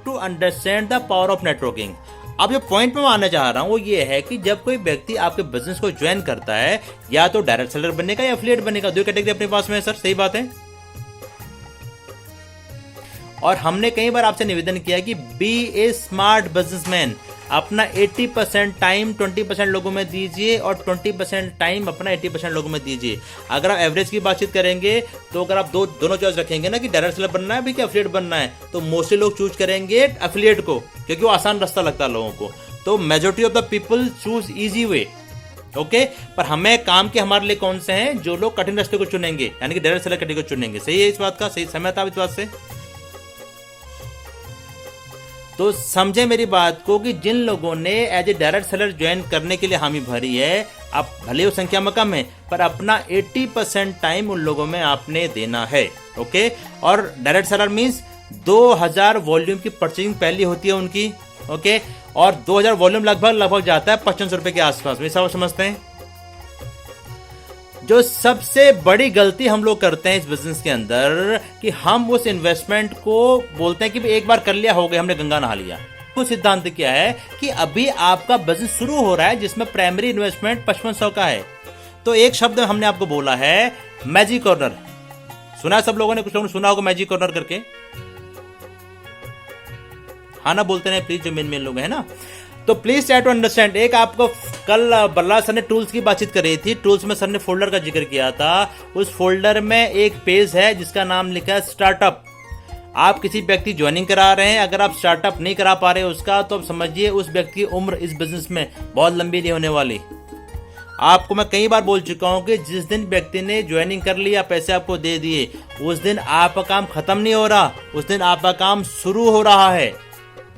To understand the power of networking. अब जो point मैं आना चाह रहा हूं वो ये है कि जब कोई व्यक्ति आपके बिजनेस को ज्वाइन करता है, या तो डायरेक्ट सेलर बनेगा या एफिलिएट बनेगा, दो कैटेगरी अपने पास में है सर, सही बात है। और हमने कई बार आपसे निवेदन किया कि बी ए स्मार्ट बिजनेसमैन, अपना 80% टाइम 20% लोगों में दीजिए और 20% टाइम अपना 80% लोगों में दीजिए। अगर आप एवरेज की बातचीत करेंगे तो अगर आप दोनों चॉइस रखेंगे ना कि डायरेक्ट सेलर बनना है भी कि एफिलिएट बनना है, तो मोस्टली लोग चूज करेंगे एफिलिएट को, क्योंकि वो आसान रास्ता लगता है लोगों को। तो majority of the people choose easy way, okay. पर हमें काम के हमारे लिए कौन से हैं, जो लोग कठिन रास्ते को चुनेंगे, यानी कि डायरेक्ट सेलर कैटेगरी को चुनेंगे। सही है इस बात का, सही समझ था इस बात से। तो समझे मेरी बात को कि जिन लोगों ने as a direct seller join करने के लिए हामी भरी है, आप भले वो संख्या में कम है, पर अपना 80% टाइम उन लोगों में आपने देना है, ओके। और डायरेक्ट सेलर मींस 2000 वॉल्यूम की परचेजिंग पहली होती है उनकी, ओके। और 2000 वॉल्यूम लगभग जाता है 5500 रुपए के आसपास में, सब समझते हैं। जो सबसे बड़ी गलती हम लोग करते हैं इस बिजनेस के अंदर कि हम उस इन्वेस्टमेंट को बोलते हैं कि एक बार कर लिया, हो गया, हमने गंगा नहा लिया। तो सिद्धांत क्या है कि अभी आपका बिजनेस शुरू हो रहा है जिसमें प्राइमरी इन्वेस्टमेंट 5500 का है। तो एक शब्द हमने आपको बोला है मैजिक कॉर्नर, सुना है सब लोगों ने, कुछ लोगों ने सुना होगा मैजिक कॉर्नर करके, हाँ ना बोलते हैं प्लीज, जो मेन लोग हैं ना। तो प्लीज ट्राई टू अंडरस्टैंड। एक आपको कल बल्ला सर ने टूल्स की बातचीत करी थी, टूल्स में सर ने फोल्डर का जिक्र किया था। उस फोल्डर में एक पेज है जिसका नाम लिखा है स्टार्टअप। आप किसी व्यक्ति ज्वाइनिंग करा रहे हैं, अगर आप स्टार्टअप नहीं करा पा रहे उसका, तो आप समझिए उस व्यक्ति की उम्र इस बिजनेस में बहुत लंबी नहीं होने वाली। आपको मैं कई बार बोल चुका हूं कि जिस दिन व्यक्ति ने ज्वाइनिंग कर लिया, पैसे आपको दे दिए, उस दिन आपका काम खत्म नहीं हो रहा, उस दिन आपका काम शुरू हो रहा है।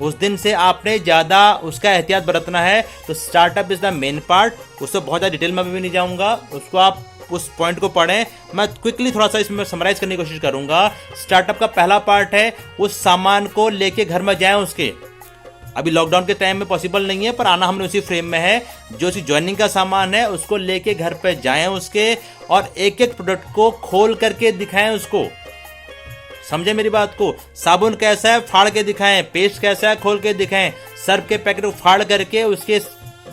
उस दिन से आपने ज्यादा उसका एहतियात बरतना है। तो startup is the main part, उसको बहुत ज्यादा डिटेल में भी नहीं जाऊंगा, उसको आप उस पॉइंट को पढ़ें। मैं क्विकली थोड़ा सा इसमें समराइज करने की कोशिश करूंगा। स्टार्टअप का पहला पार्ट है उस सामान को लेके घर में जाएं उसके। अभी लॉकडाउन के टाइम में पॉसिबल नहीं है, पर आना हमने उसी फ्रेम में है। जो सी ज्वाइनिंग का सामान है उसको लेके घर पे जाएं उसके, और एक एक प्रोडक्ट को खोल करके दिखाएं उसको। समझे मेरी बात को? साबुन कैसा है फाड़ के दिखाएं, पेस्ट कैसा है खोल के दिखाएं, सर्फ के पैकेट को फाड़ करके उसके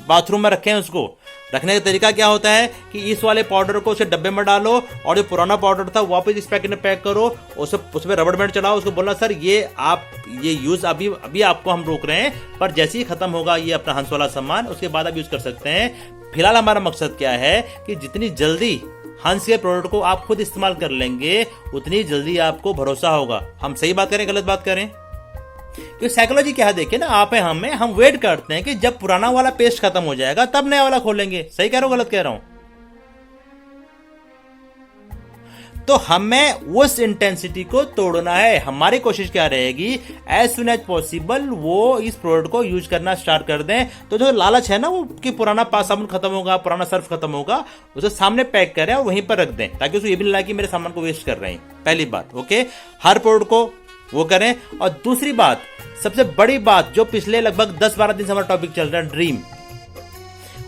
बाथरूम में रखें। उसको रखने का तरीका क्या होता है कि इस वाले पाउडर को उसे डब्बे में डालो, और जो पुराना पाउडर था वापस इस पैकेट में पैक करो, उसमें रबड़ बैंड चलाओ, उसको बोलना सर ये यूज अभी आपको हम रोक रहे हैं, पर जैसे ही खत्म होगा ये अपना हंस वाला सामान, उसके बाद आप यूज कर सकते हैं। फिलहाल हमारा मकसद क्या है कि जितनी जल्दी हंस के प्रोडक्ट को आप खुद इस्तेमाल कर लेंगे, उतनी जल्दी आपको भरोसा होगा। हम सही बात करें गलत बात करें? क्योंकि साइकोलॉजी क्या है देखिए ना, आप है हम वेट करते हैं कि जब पुराना वाला पेस्ट खत्म हो जाएगा तब नया वाला खोलेंगे। सही कह रहा हूं गलत कह रहा हूं? तो हमें उस इंटेंसिटी को तोड़ना है। हमारी कोशिश क्या रहेगी, एज सुन एज पॉसिबल वो इस प्रोडक्ट को यूज करना स्टार्ट कर दें। तो जो लालच है ना वो कि पुराना साबुन खत्म होगा, पुराना सर्फ खत्म होगा, उसे सामने पैक करें और वहीं पर रख दें, ताकि उसको ये भी ना लगे कि मेरे सामान को वेस्ट कर रहे हैं। पहली बात, ओके, हर प्रोडक्ट को वो करें। और दूसरी बात, सबसे बड़ी बात जो पिछले लगभग 10-12 दिन से हमारा टॉपिक चल रहा है, ड्रीम,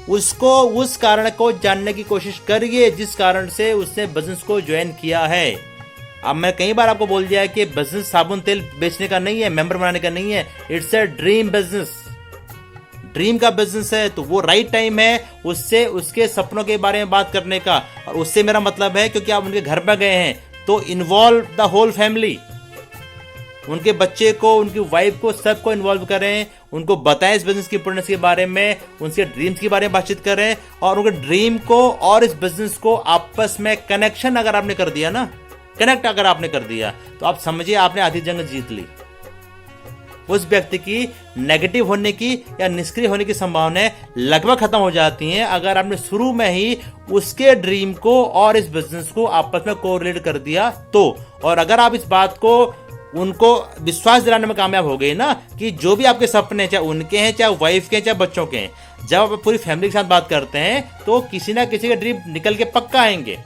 उसको उस कारण को जानने की कोशिश करिए जिस कारण से उसने बिजनेस को ज्वाइन किया है। अब मैं कई बार आपको बोल दिया है कि बिजनेस साबुन तेल बेचने का नहीं है, मेंबर बनाने का नहीं है, it's a dream business. Dream का बिजनेस है, तो वो राइट टाइम है उससे उसके सपनों के बारे में बात करने का। और उससे मेरा मतलब है क्योंकि आप उनके घर में गए हैं तो इन्वॉल्व द होल फैमिली, उनके बच्चे को, उनकी वाइफ को, सबको इन्वॉल्व करें, उनको बताएं इस बिजनेस की इंपॉर्टेंस के बारे में, उनके ड्रीम्स के बारे में बातचीत करें, और उनके ड्रीम को और इस बिजनेस को आपस में कनेक्शन अगर आपने कर दिया ना, कनेक्ट अगर आपने कर दिया, तो आप समझिए आपने आधी जंग जीत ली। उस व्यक्ति की नेगेटिव होने की या निष्क्रिय होने की संभावनाएं लगभग खत्म हो जाती हैं अगर आपने शुरू में ही उसके ड्रीम को और इस बिजनेस को आपस में कोरिलेट कर दिया तो। और अगर आप इस बात को उनको विश्वास दिलाने में कामयाब हो गए ना कि जो भी आपके सपने, चाहे उनके हैं, चाहे वाइफ के हैं, चाहे बच्चों के हैं, जब आप पूरी फैमिली के साथ बात करते हैं तो किसी ना किसी के ड्रीम निकल के पक्का आएंगे।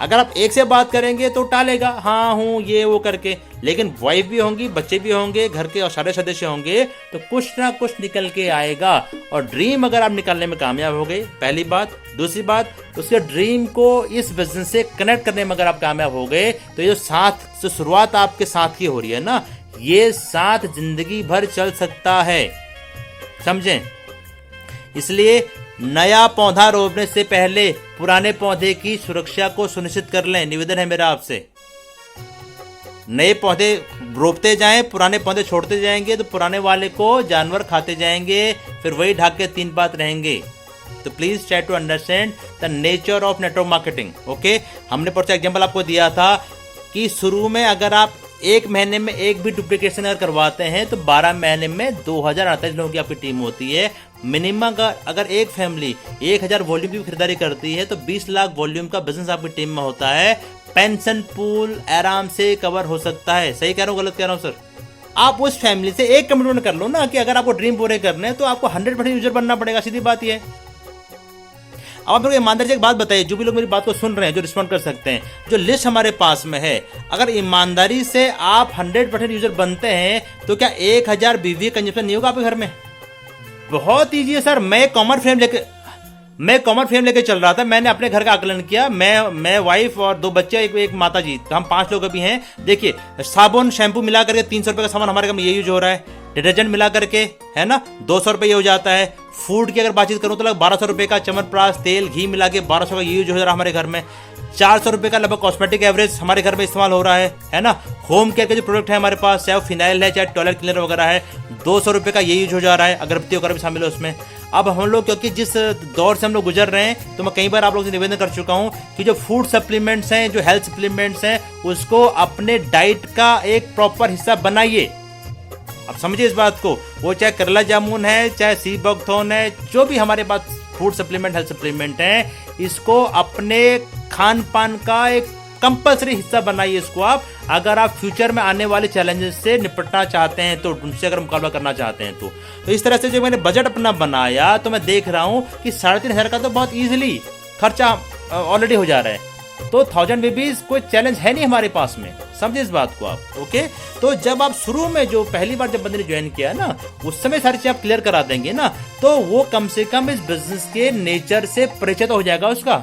अगर आप एक से बात करेंगे तो टालेगा, हाँ हूँ ये वो करके, लेकिन वाइफ भी होंगी, बच्चे भी होंगे, घर के और सारे सदस्य होंगे, तो कुछ ना कुछ निकल के आएगा। और ड्रीम अगर आप निकालने में कामयाब हो गए, पहली बात। दूसरी बात, उसके ड्रीम को इस बिजनेस से कनेक्ट करने में अगर आप कामयाब हो गए, तो ये जो शुरुआत आपके साथ की हो रही है ना, ये साथ जिंदगी भर चल सकता है, समझें। इसलिए नया पौधा रोपने से पहले पुराने पौधे की सुरक्षा को सुनिश्चित कर लें, निवेदन है मेरा आपसे। नए पौधे रोपते जाएं, पुराने पौधे छोड़ते जाएंगे तो पुराने वाले को जानवर खाते जाएंगे, फिर वही ढाक के 3 बात रहेंगे। तो please try to understand the nature of network marketing. Okay, हमने परसों एग्जांपल आपको दिया था कि शुरू में अगर आप 1 महीने में एक भी डुप्लीकेशन अगर करवाते हैं तो 12 महीने में 2048 लोगों की आपकी टीम होती है। मिनिमम अगर एक फैमिली 1000 वॉल्यूम की खरीदारी करती है तो 20 लाख वॉल्यूम का बिजनेस आपकी टीम में होता है। पेंशन पूल आराम से कवर हो सकता है। सही कह रहा हूँ, गलत कह रहा हूँ सर? आप उस फैमिली से एक कमिटमेंट कर लो ना कि अगर आपको ड्रीम पूरे करने हैं तो आपको 100% यूजर बनना पड़ेगा, सीधी बात ये है। अब आप लोग ईमानदारी से एक बात बताइए, जो भी लोग मेरी बात को सुन रहे हैं, जो रिस्पॉन्ड कर सकते हैं, जो लिस्ट हमारे पास में है, अगर ईमानदारी से आप 100% यूजर बनते हैं तो क्या 1000 बीवी कंजप्शन नहीं होगा आपके घर में? बहुत ईजी है सर। मैं कॉमन फ्रेम लेके चल रहा था। मैंने अपने घर का आकलन किया। मैं वाइफ और 2 बच्चे, एक माता जी, तो हम 5 लोग अभी हैं। देखिए, साबुन शैम्पू मिला करके 300 रुपए का सामान हमारे घर में ये यूज हो रहा है। डिटर्जेंट मिला करके, है ना, 200 रुपये हो जाता है। फूड की अगर बातचीत करूं तो लगभग 1200 रुपये का च्यवनप्राश, तेल, घी मिला के 1200 का ये यूज हो रहा है हमारे घर में। 400 रुपये का लगभग कॉस्मेटिक एवरेज हमारे घर में इस्तेमाल हो रहा है ना। होम केयर के जो प्रोडक्ट है हमारे पास, चाहे फिनाइल है, चाहे टॉयलेट क्लीनर वगैरह है, 200 रुपये का ये यूज हो जा रहा है। अगरबत्ती वगैरह भी शामिल है उसमें। अब हम लोग, क्योंकि जिस दौर से हम लोग गुजर रहे हैं, तो मैं कई बार आप लोगों से निवेदन कर चुका हूं कि जो फूड सप्लीमेंट्स हैं, जो हेल्थ सप्लीमेंट्स हैं, उसको अपने डाइट का एक प्रॉपर हिस्सा बनाइए। अब समझिए इस बात को, वो चाहे करेला जामुन है, चाहे सी बकथॉर्न है, जो भी हमारे पास फूड सप्लीमेंट, हेल्थ सप्लीमेंट है, इसको अपने खान पान का एक कंपल्सरी हिस्सा बनाइए इसको आप। अगर आप फ्यूचर में आने वाले चैलेंजेस से निपटना चाहते हैं, तो उनसे अगर मुकाबला करना चाहते हैं तो इस तरह से जो मैंने बजट अपना बनाया, तो मैं देख रहा हूं कि 3500 का तो बहुत इजीली खर्चा ऑलरेडी हो जा रहा है। तो 1000 बेबीज कोई चैलेंज है नहीं हमारे पास में, समझे इस बात को आप। ओके, तो जब आप शुरू में जो पहली बार जब बंदे ने ज्वाइन किया ना, उस समय सारी चीज आप क्लियर करा देंगे ना, तो वो कम से कम इस बिजनेस के नेचर से परिचित हो जाएगा उसका।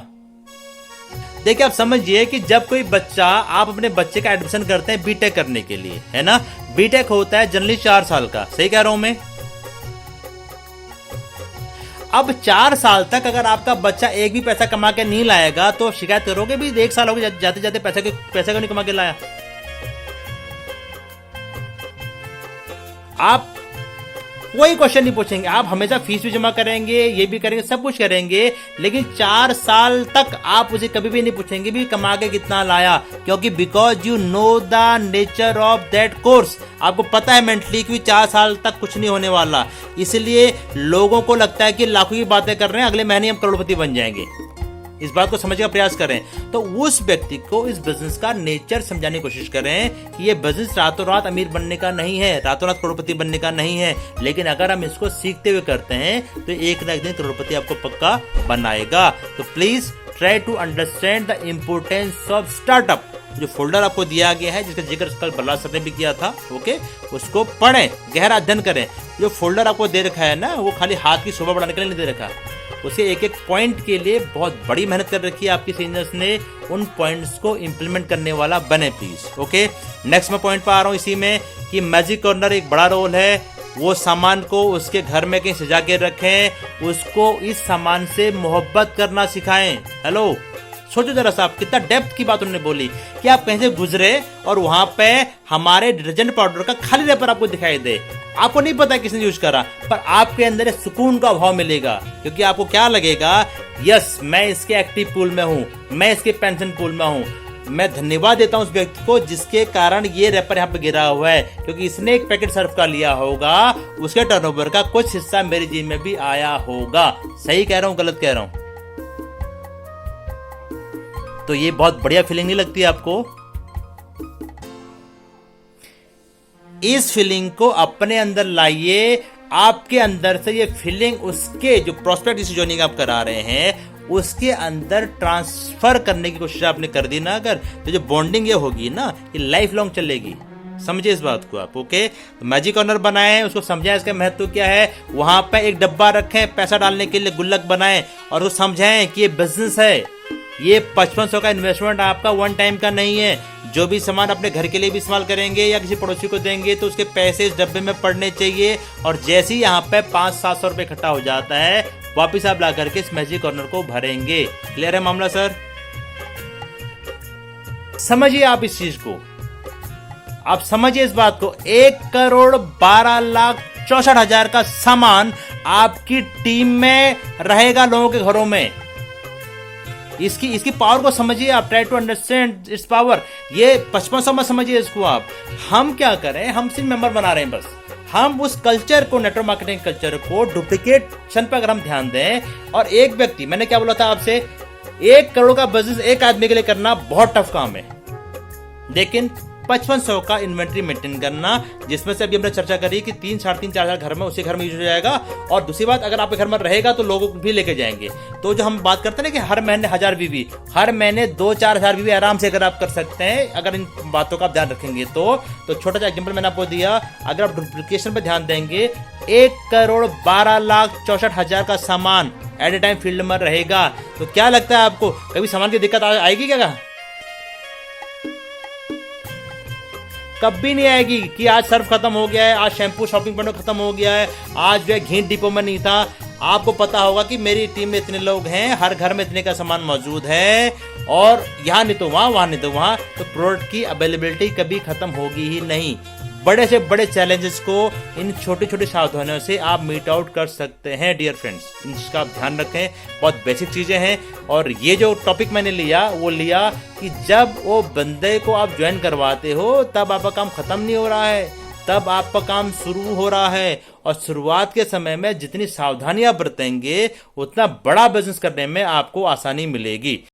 देखिए, आप समझिए कि जब कोई बच्चा, आप अपने बच्चे का एडमिशन करते हैं बीटेक करने के लिए, है ना। बीटेक होता है जनरली 4 साल का, सही कह रहा हूं मैं? अब 4 साल तक अगर आपका बच्चा एक भी पैसा कमा के नहीं लाएगा तो शिकायत करोगे भी 1 साल हो गया जाते जाते पैसा क्यों नहीं कमा के लाया? आप कोई क्वेश्चन नहीं पूछेंगे, आप हमेशा फीस भी जमा करेंगे, ये भी करेंगे, सब कुछ करेंगे, लेकिन 4 साल तक आप उसे कभी भी नहीं पूछेंगे भी कमा के कितना लाया, क्योंकि because you know the nature of that course. आपको पता है मेंटली कि 4 साल तक कुछ नहीं होने वाला। इसलिए लोगों को लगता है कि लाखों की बातें कर रहे हैं, अगले महीने हम करोड़पति बन जाएंगे। इस बात को समझने का प्रयास करें। तो उस व्यक्ति को इस बिजनेस का नेचर समझाने की कोशिश करें कि ये बिजनेस रातों रात अमीर बनने का नहीं है, रातों रात करोड़पति बनने का नहीं है, लेकिन अगर हम इसको सीखते हुए करते हैं तो एक ना एक दिन करोड़पति आपको पक्का बनाएगा। तो please try to understand the importance of startup. जो फोल्डर आपको दिया गया है, जिसका जिक्र कल बल्ला सर ने भी किया था, ओके, उसको पढ़ें, गहरा अध्ययन करें। जो फोल्डर आपको दे रखा है ना, वो खाली हाथ की शोभा बढ़ाने के लिए नहीं दे रखा, उसे एक एक पॉइंट के लिए बहुत बड़ी मेहनत कर रखी है आपके सीनियर्स ने। उन पॉइंट्स को इंप्लीमेंट करने वाला बने प्लीज। ओके, नेक्स्ट मैं पॉइंट पर आ रहा हूँ इसी में कि मैजिक कॉर्नर एक बड़ा रोल है। वो सामान को उसके घर में कहीं सजा के रखें, उसको इस सामान से मोहब्बत करना सिखाएं। हेलो, सोचो जरा सा, आप कितना डेप्थ की बात उन्होंने बोली कि आप कहीं से गुजरे और वहां पे हमारे डिटर्जेंट पाउडर का खाली रैपर आपको दिखाई दे, आपको नहीं पता किसने यूज करा, पर आपके अंदर एक सुकून का भाव मिलेगा, क्योंकि आपको क्या लगेगा, यस मैं इसके एक्टिव पूल में हूं, मैं इसके पेंशन पूल में हूं। मैं धन्यवाद देता हूं उस व्यक्ति को जिसके कारण ये रैपर यहाँ पे गिरा हुआ है, क्योंकि इसने एक पैकेट सर्फ का लिया होगा, उसके टर्नओवर का कुछ हिस्सा मेरी जेब में भी आया होगा। सही कह रहा हूं, गलत कह रहा हूं? तो ये बहुत बढ़िया फीलिंग नहीं लगती आपको? इस फीलिंग को अपने अंदर लाइए। आपके अंदर से ये फीलिंग उसके जो प्रोस्पेक्ट जिसे ज्वाइनिंग आप करा रहे हैं उसके अंदर ट्रांसफर करने की कोशिश आपने कर दी ना अगर, तो जो बॉन्डिंग ये होगी ना, ये लाइफ लॉन्ग चलेगी। समझे इस बात को आप। ओके, तो मैजिक कॉर्नर बनाएं, उसको समझाएं इसका महत्व क्या है, वहां पे एक डब्बा रखें पैसा डालने के लिए, गुल्लक बनाएं और उसको समझाएं कि ये बिजनेस है, ये 5500 का इन्वेस्टमेंट आपका वन टाइम का नहीं है। जो भी सामान अपने घर के लिए भी इस्तेमाल करेंगे या किसी पड़ोसी को देंगे तो उसके पैसे इस डब्बे में पड़ने चाहिए। और जैसे ही यहाँ पे 500-700 रुपये इकट्ठा हो जाता है, वापिस आप ला करके इस मैजिक कॉर्नर को भरेंगे। क्लियर है मामला सर? समझिए आप इस चीज को, आप समझिए इस बात को। 1,12,64,000 का सामान आपकी टीम में रहेगा, लोगों के घरों में। इसकी पावर को समझिए आप। Try to understand its power. ये 5500 में समझिए इसको आप। हम क्या करें, हम सिर्फ मेंबर बना रहे हैं बस। हम उस कल्चर को, नेटवर्क मार्केटिंग कल्चर को डुप्लीकेशन पर अगर हम ध्यान दें, और एक व्यक्ति, मैंने क्या बोला था आपसे, 1 करोड़ का बिजनेस एक आदमी के लिए करना बहुत टफ काम है, लेकिन 5500 का इन्वेंट्री मेंटेन करना, जिसमें से अभी हमने चर्चा करी कि 3, 3.5, 4 घर में, उसी घर में यूज हो जाएगा। और दूसरी बात, अगर आपके घर में रहेगा तो लोगों को भी लेके जाएंगे। तो जो हम बात करते हैं ना कि हर महीने 1000 बीवी, हर महीने 2-4 हजार बीवी आराम से अगर आप कर सकते हैं, अगर इन बातों का आप ध्यान रखेंगे तो छोटा सा एग्जाम्पल मैंने आपको दिया। अगर आप डुप्लीकेशन पर ध्यान देंगे, 1,12,64,000 का सामान एट ए टाइम फील्ड में रहेगा। तो क्या लगता है आपको, कभी सामान की दिक्कत आएगी क्या? कभी नहीं आएगी कि आज सर्फ खत्म हो गया है, आज शैम्पू शॉपिंग पॉइंट खत्म हो गया है, आज जो है घी डिपो में नहीं था। आपको पता होगा कि मेरी टीम में इतने लोग हैं, हर घर में इतने का सामान मौजूद है, और यहाँ नहीं तो वहाँ, वहाँ नहीं तो वहाँ। तो प्रोडक्ट की अवेलेबिलिटी कभी खत्म होगी ही नहीं। बड़े से बड़े चैलेंजेस को इन छोटी छोटी सावधानियों से आप मीट आउट कर सकते हैं डियर फ्रेंड्स। इसका आप ध्यान रखें, बहुत बेसिक चीज़ें हैं। और ये जो टॉपिक मैंने लिया, वो लिया कि जब वो बंदे को आप ज्वाइन करवाते हो, तब आपका काम खत्म नहीं हो रहा है, तब आपका काम शुरू हो रहा है। और शुरुआत के समय में जितनी सावधानियां बरतेंगे, उतना बड़ा बिजनेस करने में आपको आसानी मिलेगी।